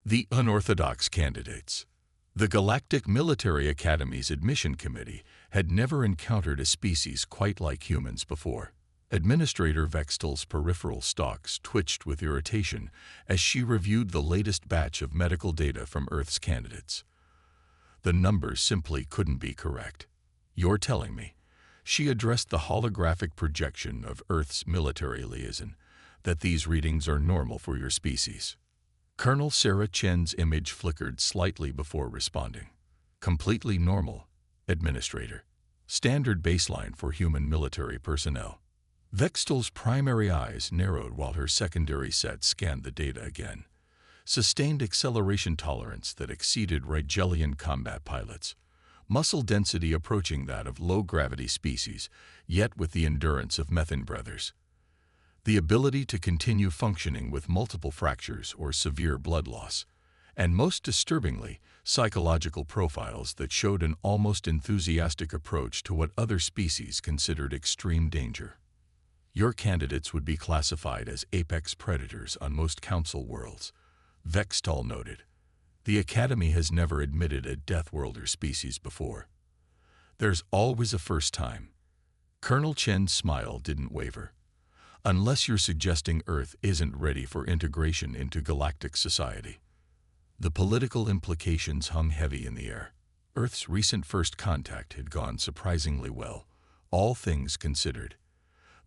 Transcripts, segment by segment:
The unorthodox candidates. The Galactic Military Academy's admission committee had never encountered a species quite like humans before. Administrator Vextal's peripheral stalks twitched with irritation as she reviewed the latest batch of medical data from Earth's candidates. The numbers simply couldn't be correct. "You're telling me," she addressed the holographic projection of Earth's military liaison, "that these readings are normal for your species?" Colonel Sarah Chen's image flickered slightly before responding. "Completely normal, Administrator. Standard baseline for human military personnel." Vextal's primary eyes narrowed while her secondary set scanned the data again. Sustained acceleration tolerance that exceeded Rigelian combat pilots. Muscle density approaching that of low-gravity species, yet with the endurance of methane breathers. The ability to continue functioning with multiple fractures or severe blood loss. And most disturbingly, psychological profiles that showed an almost enthusiastic approach to what other species considered extreme danger. "Your candidates would be classified as apex predators on most council worlds," Vextal noted. "The Academy has never admitted a Deathworlder species before. There's always a first time." Colonel Chen's smile didn't waver. "Unless you're suggesting Earth isn't ready for integration into galactic society." The political implications hung heavy in the air. Earth's recent first contact had gone surprisingly well, all things considered.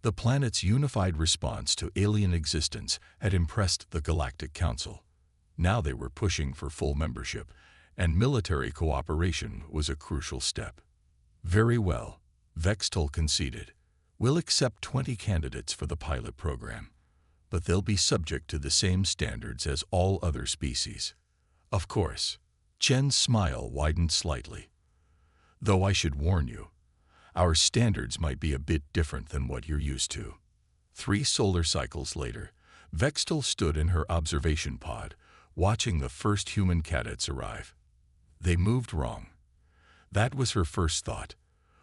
The planet's unified response to alien existence had impressed the Galactic Council. Now they were pushing for full membership, and military cooperation was a crucial step. "Very well," Vextal conceded. "We'll accept 20 candidates for the pilot program, but they'll be subject to the same standards as all other species." "Of course." Chen's smile widened slightly. "Though I should warn you, our standards might be a bit different than what you're used to." 3 solar cycles later, Vextal stood in her observation pod, watching the first human cadets arrive. They moved wrong. That was her first thought.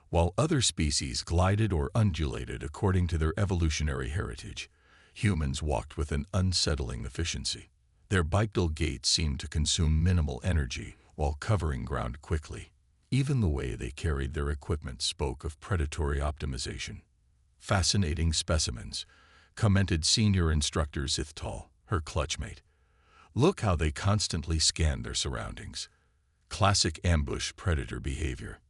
While other species glided or undulated according to their evolutionary heritage, humans walked with an unsettling efficiency. Their bipedal gait seemed to consume minimal energy while covering ground quickly. Even the way they carried their equipment spoke of predatory optimization. "Fascinating specimens," commented senior instructor Zithtal, her clutchmate. "Look how they constantly scanned their surroundings. Classic ambush predator behavior."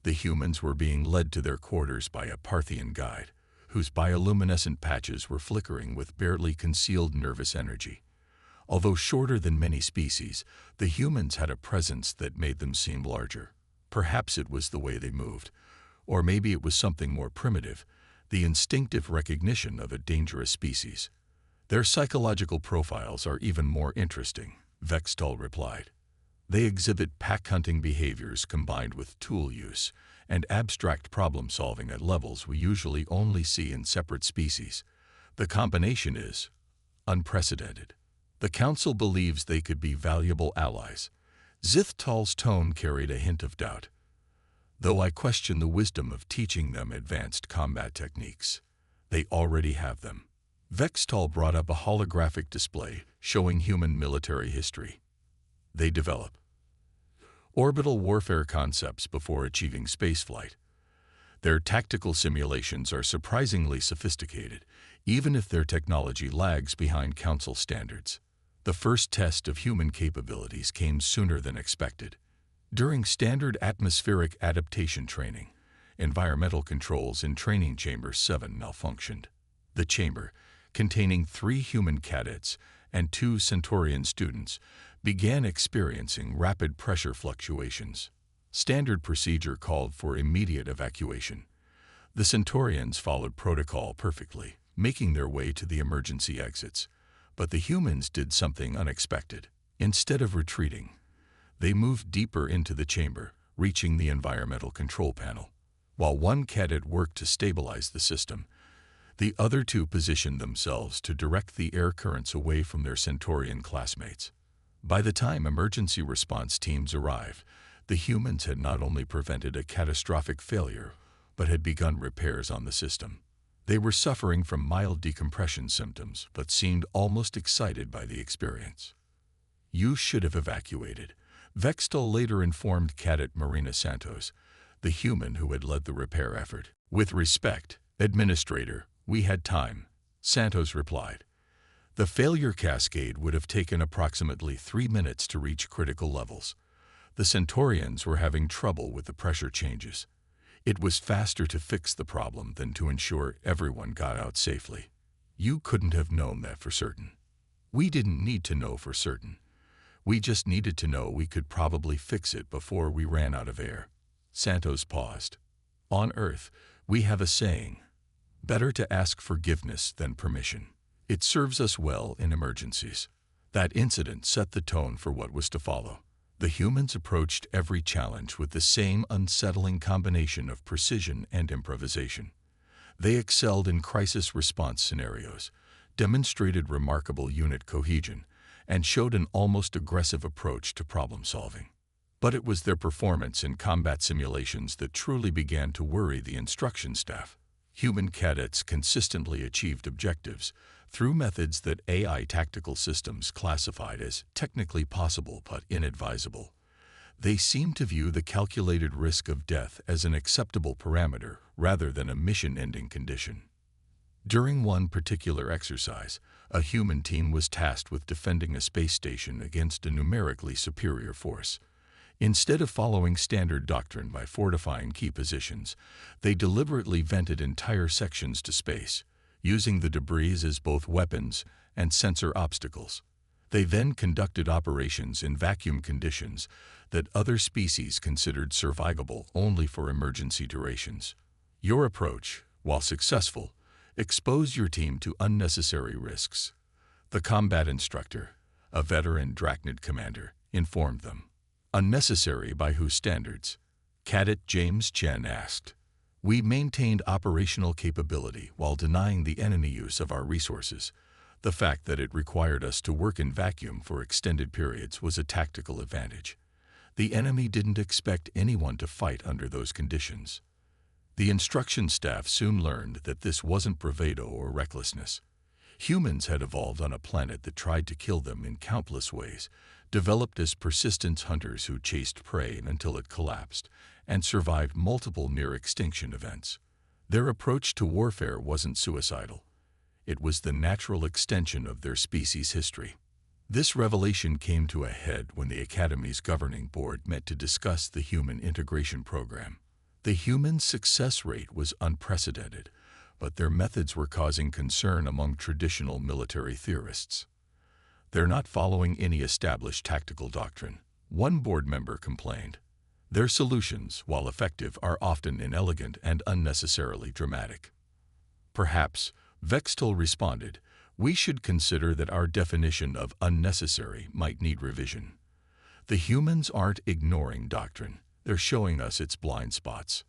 The humans were being led to their quarters by a Parthian guide, whose bioluminescent patches were flickering with barely concealed nervous energy. Although shorter than many species, the humans had a presence that made them seem larger. Perhaps it was the way they moved, or maybe it was something more primitive, the instinctive recognition of a dangerous species. "Their psychological profiles are even more interesting," Vextal replied. "They exhibit pack-hunting behaviors combined with tool use and abstract problem-solving at levels we usually only see in separate species. The combination is unprecedented. The Council believes they could be valuable allies." Zithtal's tone carried a hint of doubt. "Though I question the wisdom of teaching them advanced combat techniques. They already have them." Vextal brought up a holographic display showing human military history. "They develop orbital warfare concepts before achieving spaceflight. Their tactical simulations are surprisingly sophisticated, even if their technology lags behind Council standards. The first test of human capabilities came sooner than expected. During standard atmospheric adaptation training, environmental controls in Training Chamber 7 malfunctioned. The chamber, containing 3 human cadets and 2 Centaurian students, began experiencing rapid pressure fluctuations. Standard procedure called for immediate evacuation. The Centaurians followed protocol perfectly, making their way to the emergency exits. But the humans did something unexpected. Instead of retreating, they moved deeper into the chamber, reaching the environmental control panel. While one cadet worked to stabilize the system, the other 2 positioned themselves to direct the air currents away from their Centaurian classmates. By the time emergency response teams arrived, the humans had not only prevented a catastrophic failure, but had begun repairs on the system. They were suffering from mild decompression symptoms, but seemed almost excited by the experience. You should have evacuated, Vextel later informed Cadet Marina Santos, the human who had led the repair effort. With respect, Administrator, we had time, Santos replied. The failure cascade would have taken approximately 3 minutes to reach critical levels. The Centaurians were having trouble with the pressure changes. It was faster to fix the problem than to ensure everyone got out safely. You couldn't have known that for certain. We didn't need to know for certain. We just needed to know we could probably fix it before we ran out of air. Santos paused. On Earth, we have a saying, better to ask forgiveness than permission. It serves us well in emergencies. That incident set the tone for what was to follow. The humans approached every challenge with the same unsettling combination of precision and improvisation. They excelled in crisis response scenarios, demonstrated remarkable unit cohesion, and showed an almost aggressive approach to problem solving. But it was their performance in combat simulations that truly began to worry the instruction staff. Human cadets consistently achieved objectives through methods that AI tactical systems classified as technically possible but inadvisable. They seemed to view the calculated risk of death as an acceptable parameter rather than a mission-ending condition. During one particular exercise, a human team was tasked with defending a space station against a numerically superior force. Instead of following standard doctrine by fortifying key positions, they deliberately vented entire sections to space, using the debris as both weapons and sensor obstacles. They then conducted operations in vacuum conditions that other species considered survivable only for emergency durations. Your approach, while successful, exposed your team to unnecessary risks. The combat instructor, a veteran Drachnid commander, informed them. Unnecessary by whose standards? Cadet James Chen asked. We maintained operational capability while denying the enemy use of our resources. The fact that it required us to work in vacuum for extended periods was a tactical advantage. The enemy didn't expect anyone to fight under those conditions. The instruction staff soon learned that this wasn't bravado or recklessness. Humans had evolved on a planet that tried to kill them in countless ways, developed as persistent hunters who chased prey until it collapsed, and survived multiple near-extinction events. Their approach to warfare wasn't suicidal. It was the natural extension of their species' history. This revelation came to a head when the Academy's governing board met to discuss the human integration program. The human success rate was unprecedented, but their methods were causing concern among traditional military theorists. They're not following any established tactical doctrine, one board member complained. Their solutions, while effective, are often inelegant and unnecessarily dramatic. Perhaps, Vextel responded, we should consider that our definition of unnecessary might need revision. The humans aren't ignoring doctrine, they're showing us its blind spots.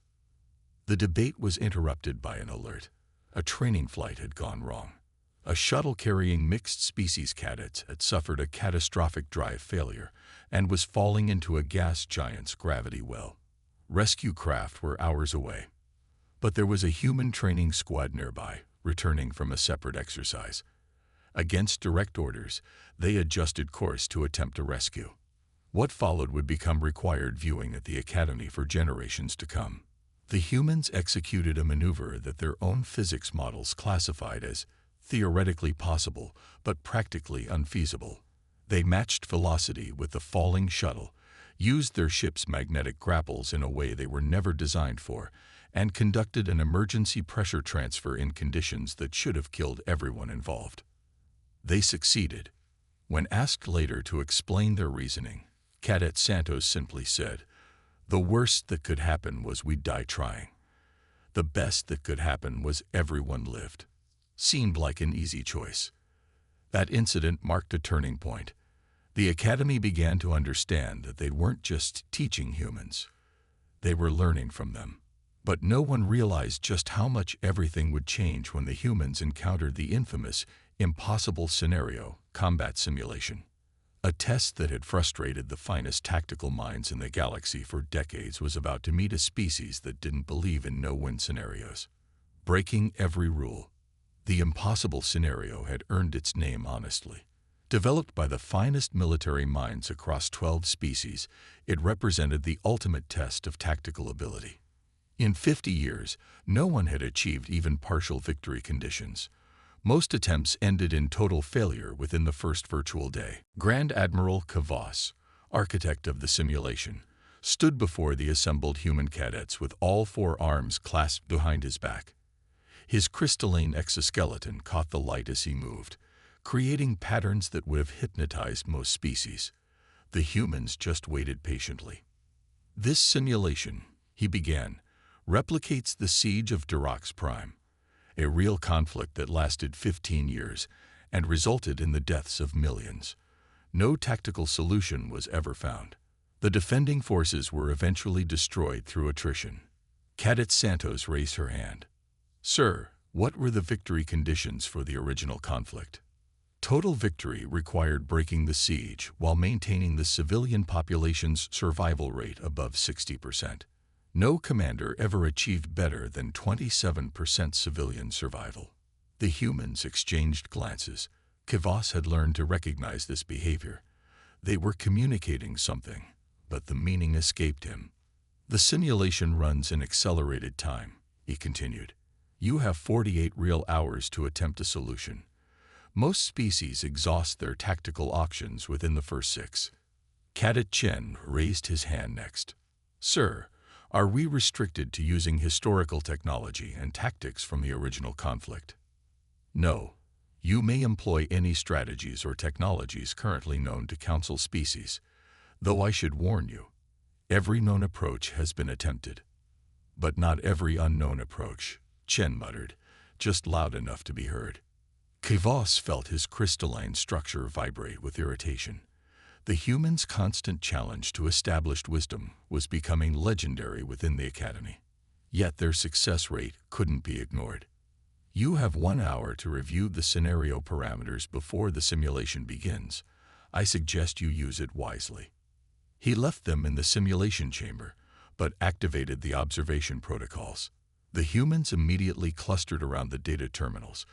The debate was interrupted by an alert. A training flight had gone wrong. A shuttle carrying mixed-species cadets had suffered a catastrophic drive failure and was falling into a gas giant's gravity well. Rescue craft were hours away. But there was a human training squad nearby, returning from a separate exercise. Against direct orders, they adjusted course to attempt a rescue. What followed would become required viewing at the Academy for generations to come. The humans executed a maneuver that their own physics models classified as theoretically possible, but practically unfeasible. They matched velocity with the falling shuttle, used their ship's magnetic grapples in a way they were never designed for, and conducted an emergency pressure transfer in conditions that should have killed everyone involved. They succeeded. When asked later to explain their reasoning, Cadet Santos simply said, "The worst that could happen was we'd die trying. The best that could happen was everyone lived." Seemed like an easy choice. That incident marked a turning point. The Academy began to understand that they weren't just teaching humans. They were learning from them. But no one realized just how much everything would change when the humans encountered the infamous impossible scenario combat simulation. A test that had frustrated the finest tactical minds in the galaxy for decades was about to meet a species that didn't believe in no-win scenarios. Breaking every rule. The impossible scenario had earned its name honestly. Developed by the finest military minds across 12 species, it represented the ultimate test of tactical ability. In 50 years, no one had achieved even partial victory conditions. Most attempts ended in total failure within the first virtual day. Grand Admiral Kavos, architect of the simulation, stood before the assembled human cadets with all four arms clasped behind his back. His crystalline exoskeleton caught the light as he moved, creating patterns that would have hypnotized most species. The humans just waited patiently. This simulation, he began, replicates the siege of Dirac Prime, a real conflict that lasted 15 years and resulted in the deaths of millions. No tactical solution was ever found. The defending forces were eventually destroyed through attrition. Cadet Santos raised her hand. "Sir, what were the victory conditions for the original conflict?" Total victory required breaking the siege while maintaining the civilian population's survival rate above 60%. No commander ever achieved better than 27% civilian survival. The humans exchanged glances. Kavos had learned to recognize this behavior. They were communicating something, but the meaning escaped him. "The simulation runs in accelerated time," he continued. "You have 48 real hours to attempt a solution. Most species exhaust their tactical options within the first 6. Cadet Chen raised his hand next. "Sir, are we restricted to using historical technology and tactics from the original conflict?" "No. You may employ any strategies or technologies currently known to Council species, though I should warn you, every known approach has been attempted." "But not every unknown approach," Chen muttered, just loud enough to be heard. Kavos felt his crystalline structure vibrate with irritation. The humans' constant challenge to established wisdom was becoming legendary within the Academy. Yet their success rate couldn't be ignored. "You have 1 hour to review the scenario parameters before the simulation begins. I suggest you use it wisely." He left them in the simulation chamber, but activated the observation protocols. The humans immediately clustered around the data terminals,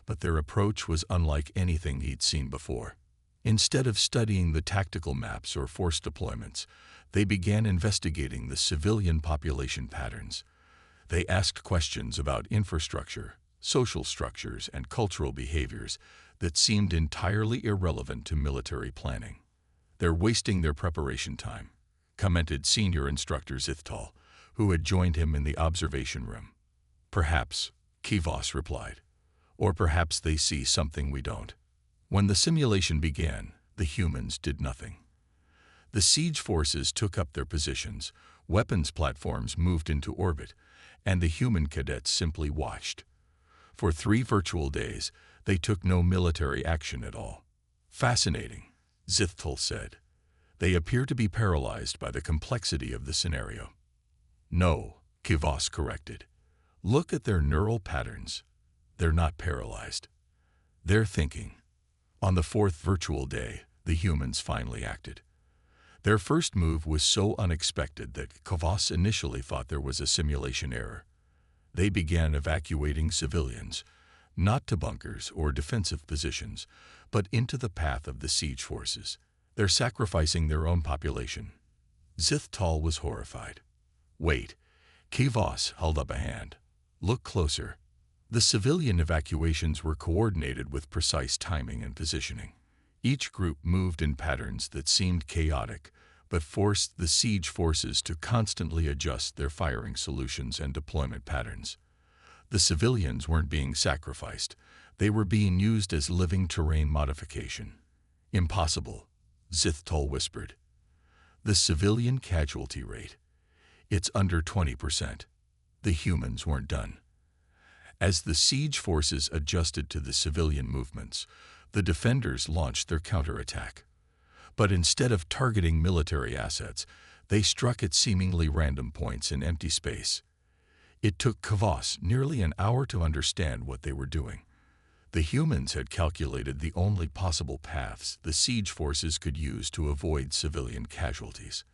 but their approach was unlike anything he'd seen before. Instead of studying the tactical maps or force deployments, they began investigating the civilian population patterns. They asked questions about infrastructure, social structures, and cultural behaviors that seemed entirely irrelevant to military planning. "They're wasting their preparation time," commented senior instructor Zithtal, who had joined him in the observation room. "Perhaps," Kavos replied. "Or perhaps they see something we don't." When the simulation began, the humans did nothing. The siege forces took up their positions, weapons platforms moved into orbit, and the human cadets simply watched. For 3 virtual days, they took no military action at all. "Fascinating," Zithtal said. "They appear to be paralyzed by the complexity of the scenario." "No," Kavos corrected. "Look at their neural patterns. They're not paralyzed. They're thinking." On the 4th virtual day, the humans finally acted. Their first move was so unexpected that Kavos initially thought there was a simulation error. They began evacuating civilians, not to bunkers or defensive positions, but into the path of the siege forces. "They're sacrificing their own population." Zithtal was horrified. "Wait," Kavos held up a hand. "Look closer." The civilian evacuations were coordinated with precise timing and positioning. Each group moved in patterns that seemed chaotic, but forced the siege forces to constantly adjust their firing solutions and deployment patterns. The civilians weren't being sacrificed. They were being used as living terrain modification. "Impossible," Zithtal whispered. "The civilian casualty rate. It's under 20%. The humans weren't done. As the siege forces adjusted to the civilian movements, the defenders launched their counterattack. But instead of targeting military assets, they struck at seemingly random points in empty space. It took Kavos nearly an hour to understand what they were doing. The humans had calculated the only possible paths the siege forces could use to avoid civilian casualties.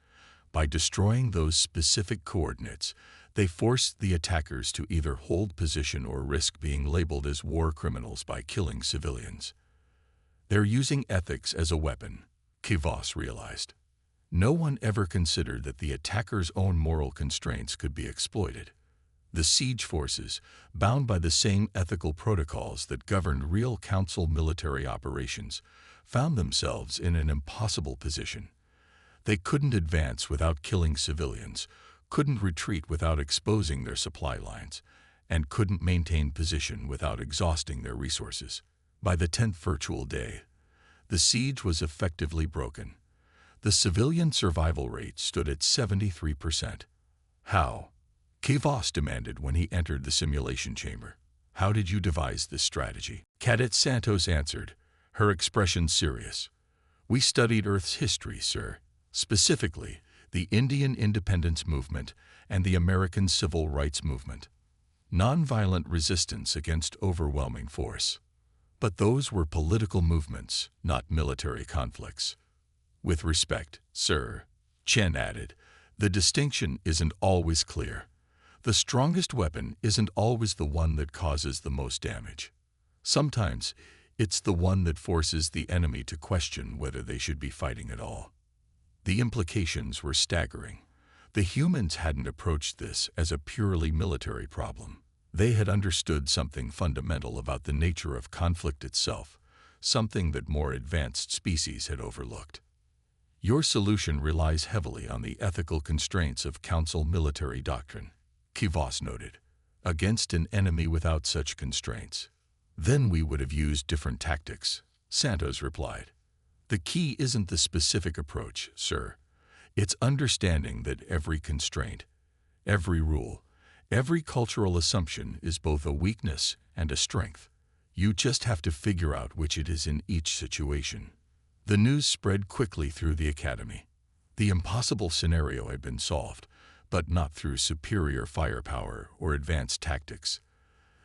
By destroying those specific coordinates, they forced the attackers to either hold position or risk being labeled as war criminals by killing civilians. They're using ethics as a weapon, Kivos realized. No one ever considered that the attacker's own moral constraints could be exploited. The siege forces, bound by the same ethical protocols that governed real council military operations, found themselves in an impossible position. They couldn't advance without killing civilians, couldn't retreat without exposing their supply lines, and couldn't maintain position without exhausting their resources. By the 10th virtual day, the siege was effectively broken. The civilian survival rate stood at 73%. How? Kivos demanded when he entered the simulation chamber. How did you devise this strategy? Cadet Santos answered, her expression serious. We studied Earth's history, sir. Specifically, the Indian independence movement and the American civil rights movement. Nonviolent resistance against overwhelming force. But those were political movements, not military conflicts. With respect, sir, Chen added, the distinction isn't always clear. The strongest weapon isn't always the one that causes the most damage. Sometimes, it's the one that forces the enemy to question whether they should be fighting at all. The implications were staggering. The humans hadn't approached this as a purely military problem. They had understood something fundamental about the nature of conflict itself, something that more advanced species had overlooked. Your solution relies heavily on the ethical constraints of council military doctrine, Kivos noted. Against an enemy without such constraints, then we would have used different tactics, Santos replied. The key isn't the specific approach, sir. It's understanding that every constraint, every rule, every cultural assumption is both a weakness and a strength. You just have to figure out which it is in each situation. The news spread quickly through the academy. The impossible scenario had been solved, but not through superior firepower or advanced tactics.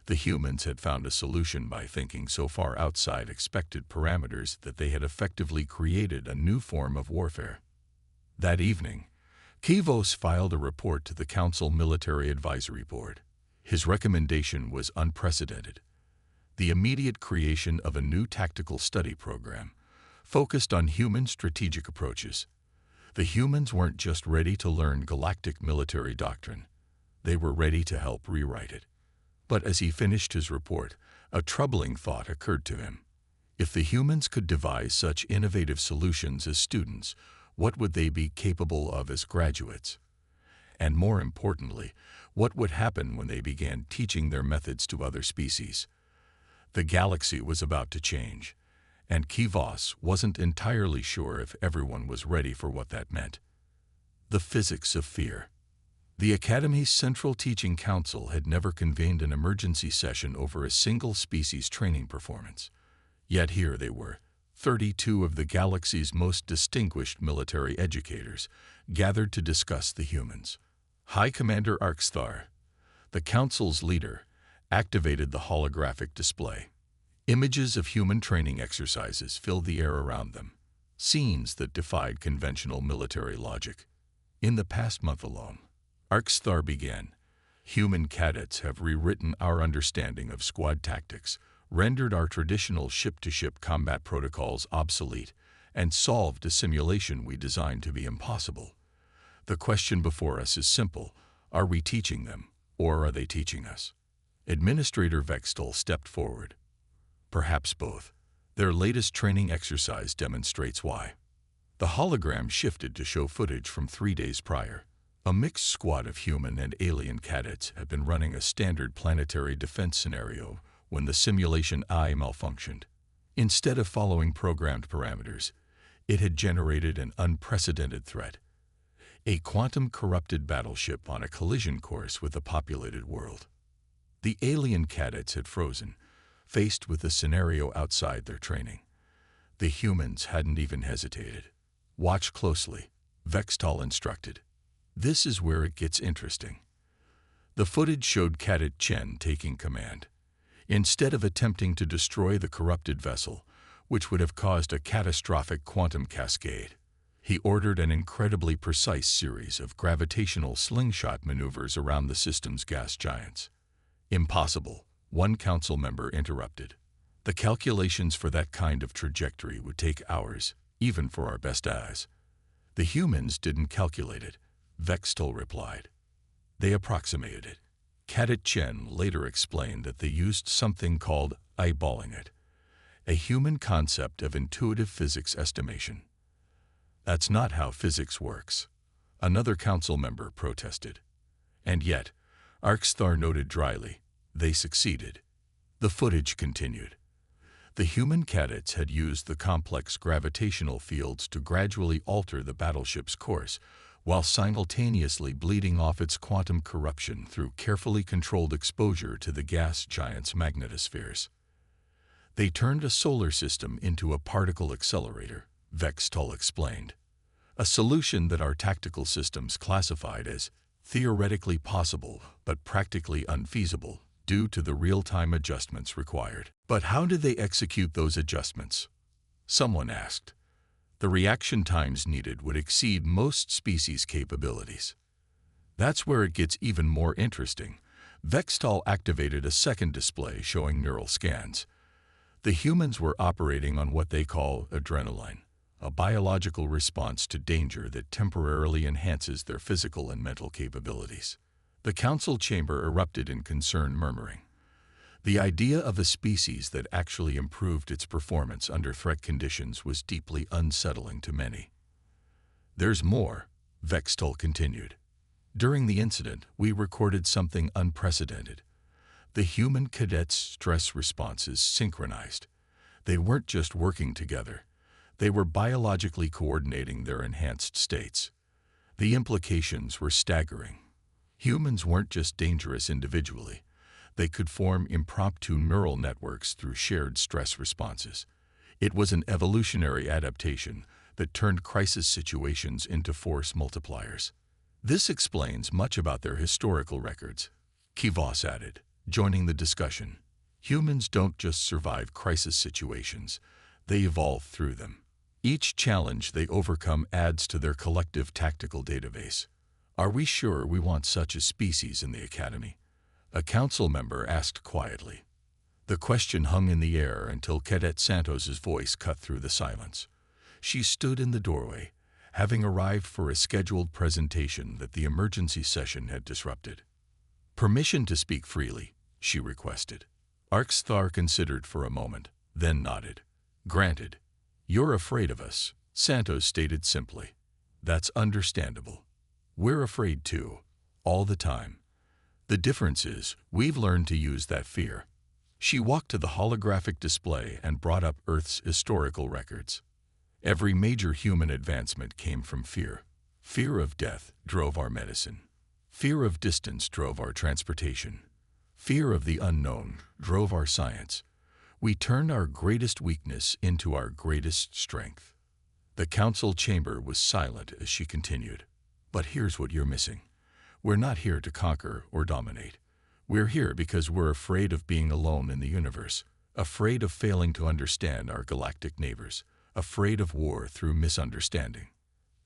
The humans had found a solution by thinking so far outside expected parameters that they had effectively created a new form of warfare. That evening, Kivos filed a report to the Council Military Advisory Board. His recommendation was unprecedented. The immediate creation of a new tactical study program, focused on human strategic approaches. The humans weren't just ready to learn galactic military doctrine. They were ready to help rewrite it. But as he finished his report, a troubling thought occurred to him. If the humans could devise such innovative solutions as students, what would they be capable of as graduates? And more importantly, what would happen when they began teaching their methods to other species? The galaxy was about to change, and Kivos wasn't entirely sure if everyone was ready for what that meant. The physics of fear. The Academy's Central Teaching Council had never convened an emergency session over a single species training performance. Yet here they were, 32 of the galaxy's most distinguished military educators, gathered to discuss the humans. High Commander Arksthar, the Council's leader, activated the holographic display. Images of human training exercises filled the air around them, scenes that defied conventional military logic. In the past month alone, Arksthar began, human cadets have rewritten our understanding of squad tactics, rendered our traditional ship-to-ship combat protocols obsolete, and solved a simulation we designed to be impossible. The question before us is simple: are we teaching them, or are they teaching us? Administrator Vextel stepped forward. Perhaps both. Their latest training exercise demonstrates why. The hologram shifted to show footage from 3 days prior. A mixed squad of human and alien cadets had been running a standard planetary defense scenario when the simulation eye malfunctioned. Instead of following programmed parameters, it had generated an unprecedented threat: a quantum-corrupted battleship on a collision course with a populated world. The alien cadets had frozen, faced with the scenario outside their training. The humans hadn't even hesitated. Watch closely, Vextal instructed. This is where it gets interesting. The footage showed Cadet Chen taking command. Instead of attempting to destroy the corrupted vessel, which would have caused a catastrophic quantum cascade, he ordered an incredibly precise series of gravitational slingshot maneuvers around the system's gas giants. Impossible, one council member interrupted. The calculations for that kind of trajectory would take hours, even for our best eyes. The humans didn't calculate it, Vextol replied. They approximated it. Cadet Chen later explained that they used something called eyeballing it, a human concept of intuitive physics estimation. That's not how physics works, another council member protested. And yet, Arkstar noted dryly, they succeeded. The footage continued. The human cadets had used the complex gravitational fields to gradually alter the battleship's course, while simultaneously bleeding off its quantum corruption through carefully controlled exposure to the gas giant's magnetospheres. They turned a solar system into a particle accelerator, Vextol explained, a solution that our tactical systems classified as theoretically possible but practically unfeasible due to the real-time adjustments required. But how did they execute those adjustments? Someone asked. The reaction times needed would exceed most species' capabilities. That's where it gets even more interesting. Vextol activated a second display showing neural scans. The humans were operating on what they call adrenaline, a biological response to danger that temporarily enhances their physical and mental capabilities. The council chamber erupted in concerned murmuring. The idea of a species that actually improved its performance under threat conditions was deeply unsettling to many. There's more, Vextol continued. During the incident, we recorded something unprecedented. The human cadets' stress responses synchronized. They weren't just working together. They were biologically coordinating their enhanced states. The implications were staggering. Humans weren't just dangerous individually. They could form impromptu neural networks through shared stress responses. It was an evolutionary adaptation that turned crisis situations into force multipliers. This explains much about their historical records, Kivos added, joining the discussion. Humans don't just survive crisis situations, they evolve through them. Each challenge they overcome adds to their collective tactical database. Are we sure we want such a species in the Academy? A council member asked quietly. The question hung in the air until Cadet Santos's voice cut through the silence. She stood in the doorway, having arrived for a scheduled presentation that the emergency session had disrupted. Permission to speak freely, she requested. Arkstar considered for a moment, then nodded. Granted. You're afraid of us, Santos stated simply. That's understandable. We're afraid too, all the time. The difference is, we've learned to use that fear. She walked to the holographic display and brought up Earth's historical records. Every major human advancement came from fear. Fear of death drove our medicine. Fear of distance drove our transportation. Fear of the unknown drove our science. We turned our greatest weakness into our greatest strength. The council chamber was silent as she continued. But here's what you're missing. We're not here to conquer or dominate. We're here because we're afraid of being alone in the universe, afraid of failing to understand our galactic neighbors, afraid of war through misunderstanding.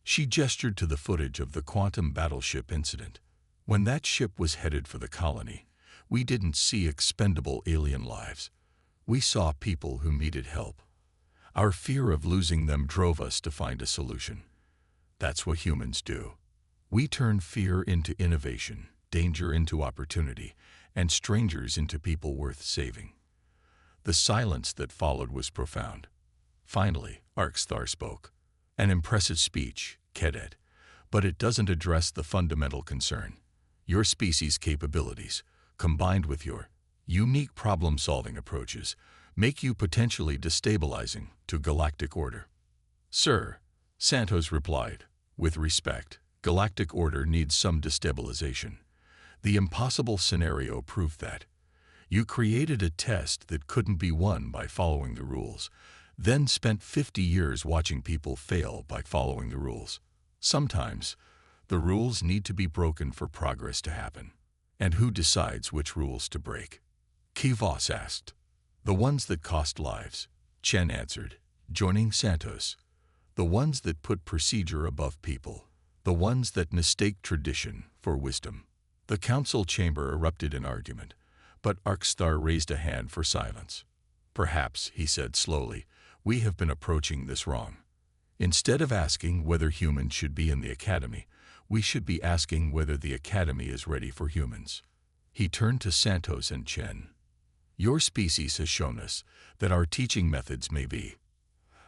She gestured to the footage of the quantum battleship incident. When that ship was headed for the colony, we didn't see expendable alien lives. We saw people who needed help. Our fear of losing them drove us to find a solution. That's what humans do. We turn fear into innovation, danger into opportunity, and strangers into people worth saving. The silence that followed was profound. Finally, Arkstar spoke. An impressive speech, Cadet, but it doesn't address the fundamental concern. Your species' capabilities, combined with your unique problem-solving approaches, make you potentially destabilizing to galactic order. Sir, Santos replied, with respect, galactic order needs some destabilization. The impossible scenario proved that. You created a test that couldn't be won by following the rules, then spent 50 years watching people fail by following the rules. Sometimes, the rules need to be broken for progress to happen. And who decides which rules to break? Kivos asked. The ones that cost lives, Chen answered, joining Santos. The ones that put procedure above people. The ones that mistake tradition for wisdom. The council chamber erupted in argument, but Arkstar raised a hand for silence. Perhaps, he said slowly, we have been approaching this wrong. Instead of asking whether humans should be in the academy, we should be asking whether the academy is ready for humans. He turned to Santos and Chen. Your species has shown us that our teaching methods may be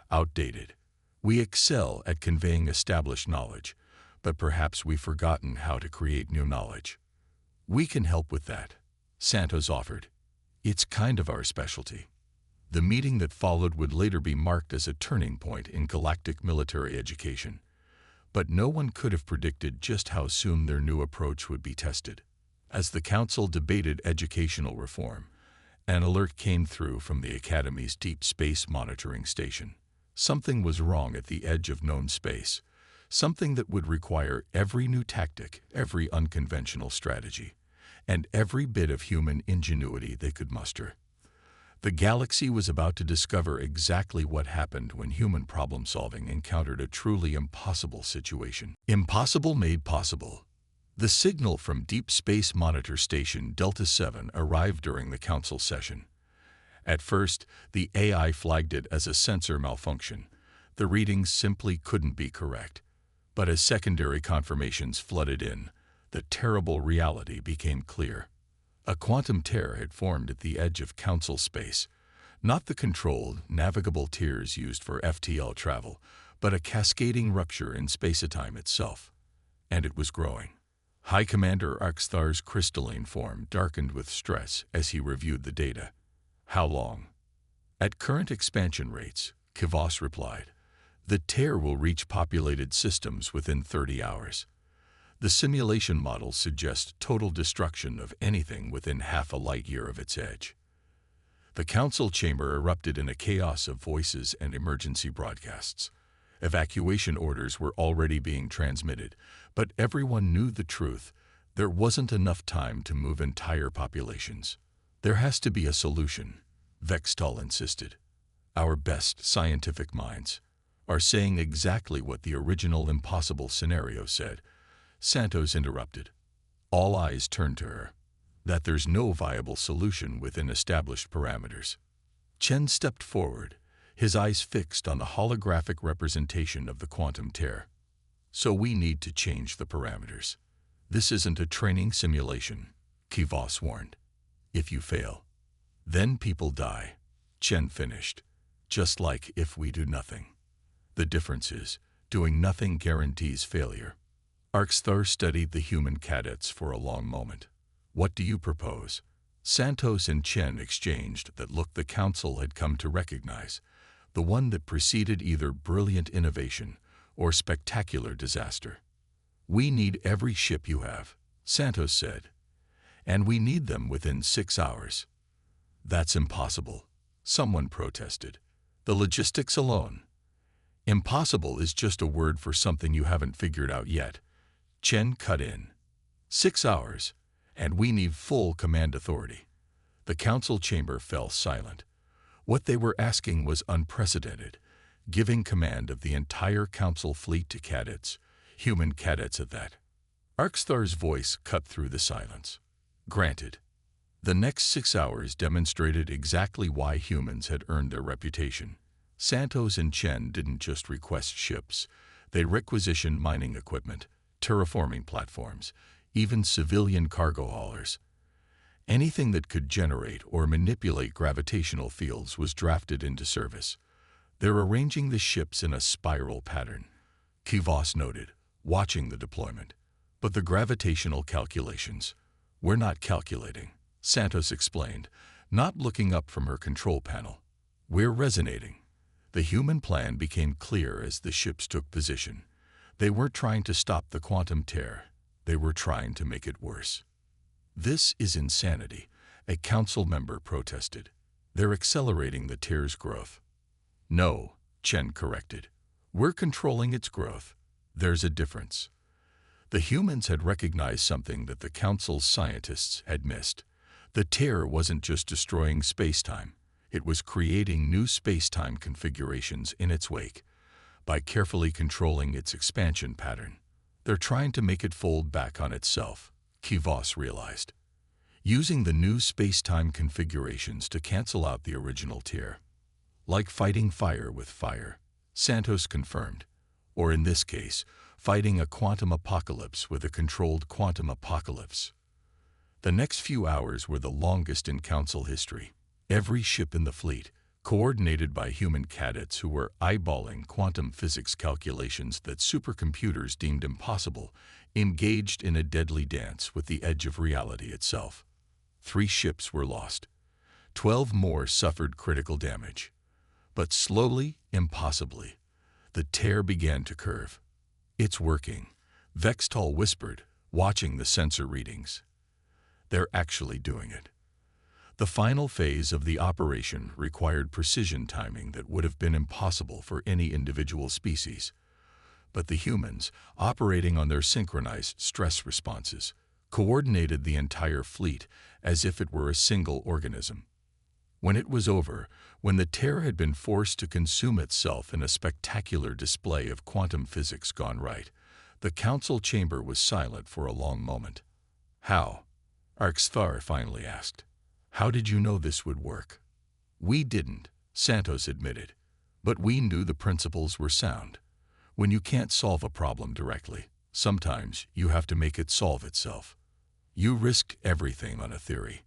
outdated. We excel at conveying established knowledge, but perhaps we've forgotten how to create new knowledge. We can help with that, Santos offered. It's kind of our specialty. The meeting that followed would later be marked as a turning point in galactic military education. But no one could have predicted just how soon their new approach would be tested. As the Council debated educational reform, an alert came through from the Academy's Deep Space Monitoring Station. Something was wrong at the edge of known space, something that would require every new tactic, every unconventional strategy, and every bit of human ingenuity they could muster. The galaxy was about to discover exactly what happened when human problem-solving encountered a truly impossible situation. Impossible made possible. The signal from Deep Space Monitor Station Delta 7 arrived during the Council session. At first, the AI flagged it as a sensor malfunction. The readings simply couldn't be correct. But as secondary confirmations flooded in, the terrible reality became clear. A quantum tear had formed at the edge of Council space, not the controlled, navigable tears used for FTL travel, but a cascading rupture in space-time itself. And it was growing. High Commander Arxthar's crystalline form darkened with stress as he reviewed the data. How long? At current expansion rates, Kivos replied, the tear will reach populated systems within 30 hours. The simulation models suggest total destruction of anything within half a light-year of its edge. The Council chamber erupted in a chaos of voices and emergency broadcasts. Evacuation orders were already being transmitted, but everyone knew the truth. There wasn't enough time to move entire populations. There has to be a solution, Vextal insisted. Our best scientific minds are saying exactly what the original impossible scenario said. Santos interrupted. All eyes turned to her. That there's no viable solution within established parameters. Chen stepped forward, his eyes fixed on the holographic representation of the quantum tear. So we need to change the parameters. This isn't a training simulation, Kivos warned. If you fail, then people die, Chen finished. Just like if we do nothing. The difference is, doing nothing guarantees failure. Arxthar studied the human cadets for a long moment. What do you propose? Santos and Chen exchanged that look the Council had come to recognize, the one that preceded either brilliant innovation or spectacular disaster. We need every ship you have, Santos said, and we need them within 6 hours. That's impossible, someone protested. The logistics alone. Impossible is just a word for something you haven't figured out yet. Chen cut in. 6 hours, and we need full command authority. The Council chamber fell silent. What they were asking was unprecedented, giving command of the entire Council fleet to cadets, human cadets at that. Arxthar's voice cut through the silence. Granted. The next 6 hours demonstrated exactly why humans had earned their reputation. Santos and Chen didn't just request ships. They requisitioned mining equipment, terraforming platforms, even civilian cargo haulers. Anything that could generate or manipulate gravitational fields was drafted into service. They're arranging the ships in a spiral pattern, Kivos noted, watching the deployment. But the gravitational calculations, we're not calculating, Santos explained, not looking up from her control panel. We're resonating. The human plan became clear as the ships took position. They weren't trying to stop the quantum tear. They were trying to make it worse. This is insanity, a Council member protested. They're accelerating the tear's growth. No, Chen corrected. We're controlling its growth. There's a difference. The humans had recognized something that the Council's scientists had missed. The tear wasn't just destroying space-time. It was creating new space-time configurations in its wake. By carefully controlling its expansion pattern, they're trying to make it fold back on itself, Kivos realized. using the new space-time configurations to cancel out the original tier. Like fighting fire with fire, Santos confirmed, or in this case, fighting a quantum apocalypse with a controlled quantum apocalypse. The next few hours were the longest in Council history. Every ship in the fleet, coordinated by human cadets who were eyeballing quantum physics calculations that supercomputers deemed impossible, engaged in a deadly dance with the edge of reality itself. 3 ships were lost. 12 more suffered critical damage. But slowly, impossibly, the tear began to curve. "It's working," Vextal whispered, watching the sensor readings. "They're actually doing it." The final phase of the operation required precision timing that would have been impossible for any individual species. But the humans, operating on their synchronized stress responses, coordinated the entire fleet as if it were a single organism. When it was over, when the tear had been forced to consume itself in a spectacular display of quantum physics gone right, the council chamber was silent for a long moment. "How?" Arxthar finally asked. "How did you know this would work?" "We didn't," Santos admitted. "But we knew the principles were sound. When you can't solve a problem directly, sometimes you have to make it solve itself." "You risked everything on a theory."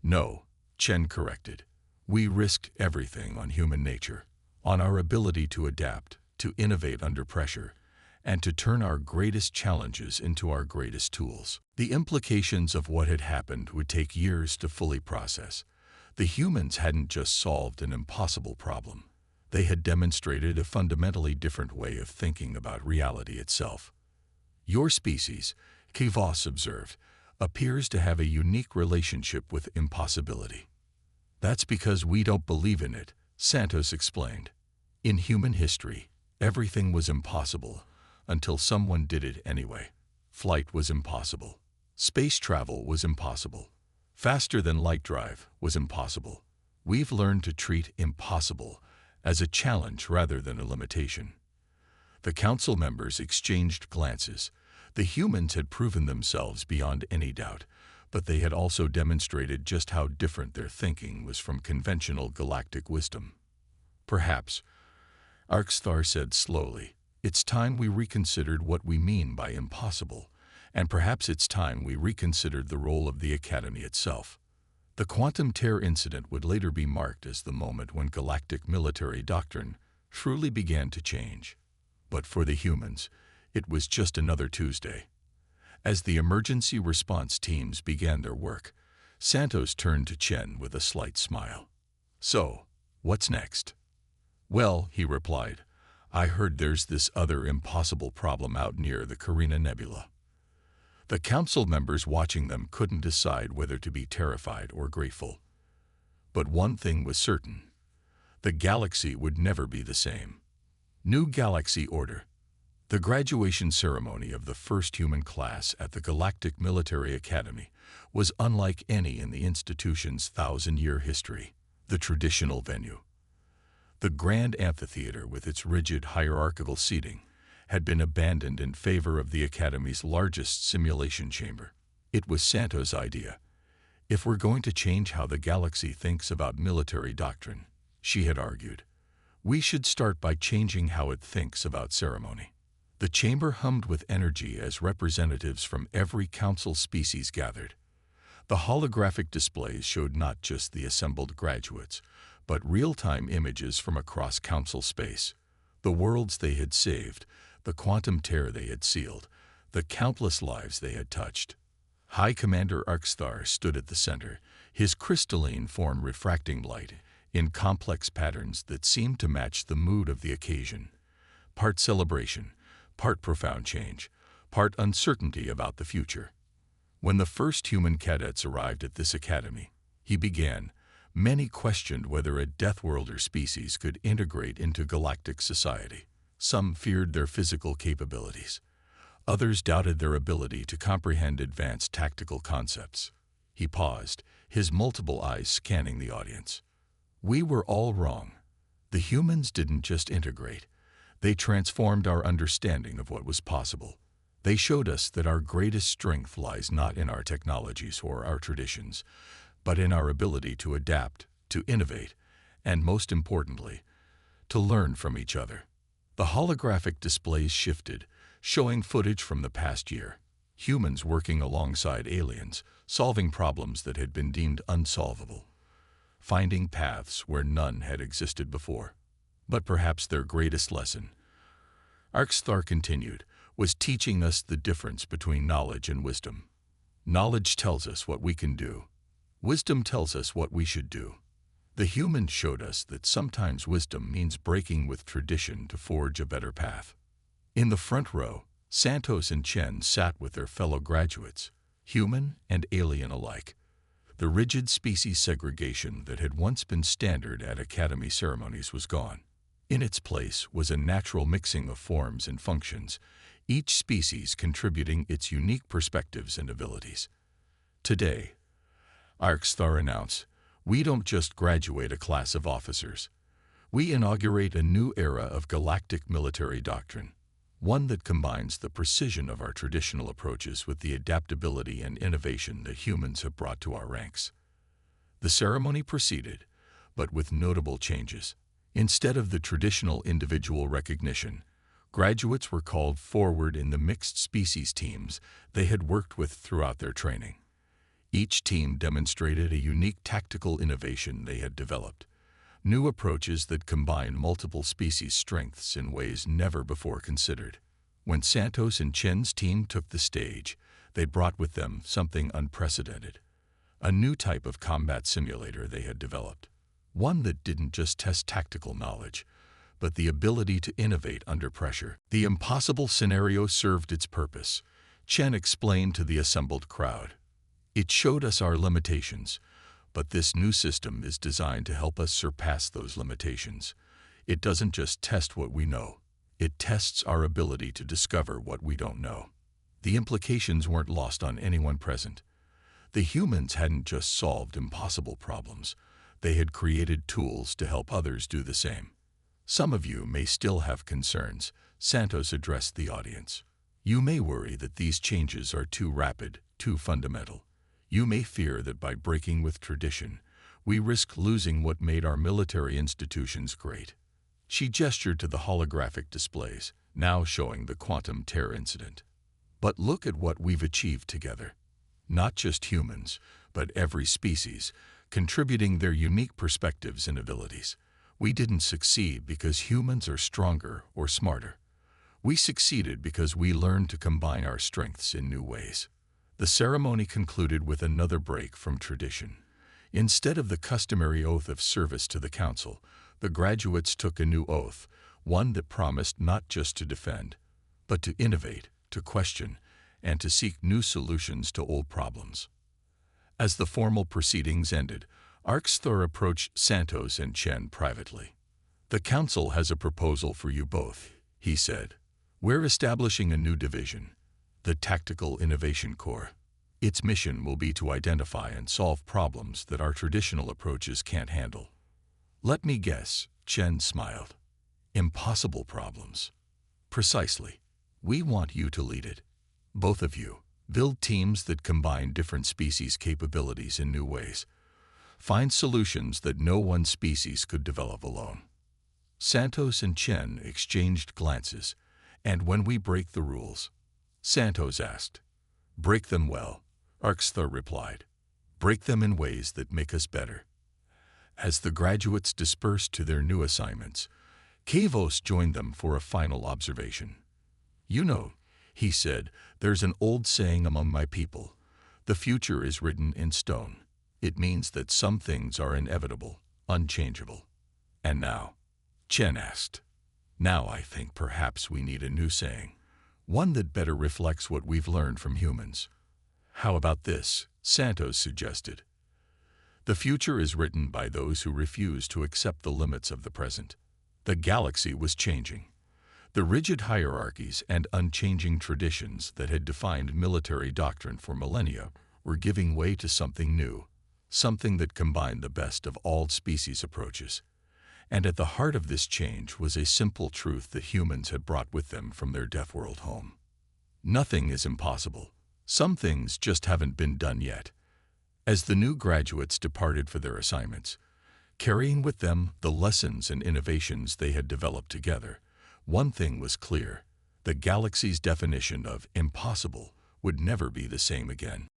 "No," Chen corrected. "We risked everything on human nature, on our ability to adapt, to innovate under pressure, and to turn our greatest challenges into our greatest tools." The implications of what had happened would take years to fully process. The humans hadn't just solved an impossible problem. They had demonstrated a fundamentally different way of thinking about reality itself. "Your species," Kivos observed, "appears to have a unique relationship with impossibility." "That's because we don't believe in it," Santos explained. "In human history, everything was impossible until someone did it anyway. Flight was impossible. Space travel was impossible. Faster than light drive was impossible. We've learned to treat impossible as a challenge rather than a limitation." The council members exchanged glances. The humans had proven themselves beyond any doubt, but they had also demonstrated just how different their thinking was from conventional galactic wisdom. "Perhaps," Arxthar said slowly, "it's time we reconsidered what we mean by impossible, and perhaps it's time we reconsidered the role of the Academy itself." The quantum tear incident would later be marked as the moment when galactic military doctrine truly began to change. But for the humans, it was just another Tuesday. As the emergency response teams began their work, Santos turned to Chen with a slight smile. "So, what's next?" "Well," he replied, "I heard there's this other impossible problem out near the Carina Nebula." The council members watching them couldn't decide whether to be terrified or grateful. But one thing was certain: the galaxy would never be the same. New Galaxy Order. The graduation ceremony of the first human class at the Galactic Military Academy was unlike any in the institution's 1,000-year history. The traditional venue, the grand amphitheater with its rigid hierarchical seating, had been abandoned in favor of the Academy's largest simulation chamber. It was Santos' idea. "If we're going to change how the galaxy thinks about military doctrine," she had argued, "we should start by changing how it thinks about ceremony." The chamber hummed with energy as representatives from every council species gathered. The holographic displays showed not just the assembled graduates, but real-time images from across council space. The worlds they had saved, the quantum tear they had sealed, the countless lives they had touched. High Commander Arxthar stood at the center, his crystalline form refracting light in complex patterns that seemed to match the mood of the occasion. Part celebration, part profound change, part uncertainty about the future. When the first human cadets arrived at this academy, he began, many questioned whether a Deathworlder species could integrate into galactic society. Some feared their physical capabilities. Others doubted their ability to comprehend advanced tactical concepts. He paused, his multiple eyes scanning the audience. "We were all wrong. The humans didn't just integrate. They transformed our understanding of what was possible. They showed us that our greatest strength lies not in our technologies or our traditions, but in our ability to adapt, to innovate, and most importantly, to learn from each other. The holographic displays shifted, showing footage from the past year. Humans working alongside aliens, solving problems that had been deemed unsolvable, finding paths where none had existed before. But perhaps their greatest lesson, Arxthar continued, was teaching us the difference between knowledge and wisdom. Knowledge tells us what we can do. Wisdom tells us what we should do. The humans showed us that sometimes wisdom means breaking with tradition to forge a better path. In the front row, Santos and Chen sat with their fellow graduates, human and alien alike. The rigid species segregation that had once been standard at academy ceremonies was gone. In its place was a natural mixing of forms and functions, each species contributing its unique perspectives and abilities. Today, Arxthar announced, we don't just graduate a class of officers. We inaugurate a new era of galactic military doctrine, one that combines the precision of our traditional approaches with the adaptability and innovation that humans have brought to our ranks. The ceremony proceeded, but with notable changes. Instead of the traditional individual recognition, graduates were called forward in the mixed species teams they had worked with throughout their training. Each team demonstrated a unique tactical innovation they had developed, new approaches that combine multiple species' strengths in ways never before considered. When Santos and Chen's team took the stage, they brought with them something unprecedented, a new type of combat simulator they had developed, one that didn't just test tactical knowledge, but the ability to innovate under pressure. The impossible scenario served its purpose, Chen explained to the assembled crowd. It showed us our limitations, but this new system is designed to help us surpass those limitations. It doesn't just test what we know. It tests our ability to discover what we don't know. The implications weren't lost on anyone present. The humans hadn't just solved impossible problems. They had created tools to help others do the same. Some of you may still have concerns, Santos addressed the audience. You may worry that these changes are too rapid, too fundamental. You may fear that by breaking with tradition, we risk losing what made our military institutions great. She gestured to the holographic displays, now showing the quantum tear incident. But look at what we've achieved together. Not just humans, but every species, contributing their unique perspectives and abilities. We didn't succeed because humans are stronger or smarter. We succeeded because we learned to combine our strengths in new ways. The ceremony concluded with another break from tradition. Instead of the customary oath of service to the council, the graduates took a new oath, one that promised not just to defend, but to innovate, to question, and to seek new solutions to old problems. As the formal proceedings ended, Arxthar approached Santos and Chen privately. The council has a proposal for you both, he said. We're establishing a new division, the Tactical Innovation Corps. Its mission will be to identify and solve problems that our traditional approaches can't handle. Let me guess, Chen smiled. Impossible problems. Precisely. We want you to lead it. Both of you. Build teams that combine different species' capabilities in new ways. Find solutions that no one species could develop alone. Santos and Chen exchanged glances, and when we break the rules, Santos asked. Break them well, Arxthar replied. Break them in ways that make us better. As the graduates dispersed to their new assignments, Kavos joined them for a final observation. You know, he said, there's an old saying among my people. The future is written in stone. It means that some things are inevitable, unchangeable. And now? Chen asked. Now I think perhaps we need a new saying, one that better reflects what we've learned from humans. How about this? Santos suggested. The future is written by those who refuse to accept the limits of the present. The galaxy was changing. The rigid hierarchies and unchanging traditions that had defined military doctrine for millennia were giving way to something new, something that combined the best of all species approaches. And at the heart of this change was a simple truth that humans had brought with them from their Deathworld home. Nothing is impossible. Some things just haven't been done yet. As the new graduates departed for their assignments, carrying with them the lessons and innovations they had developed together, one thing was clear: the galaxy's definition of impossible would never be the same again.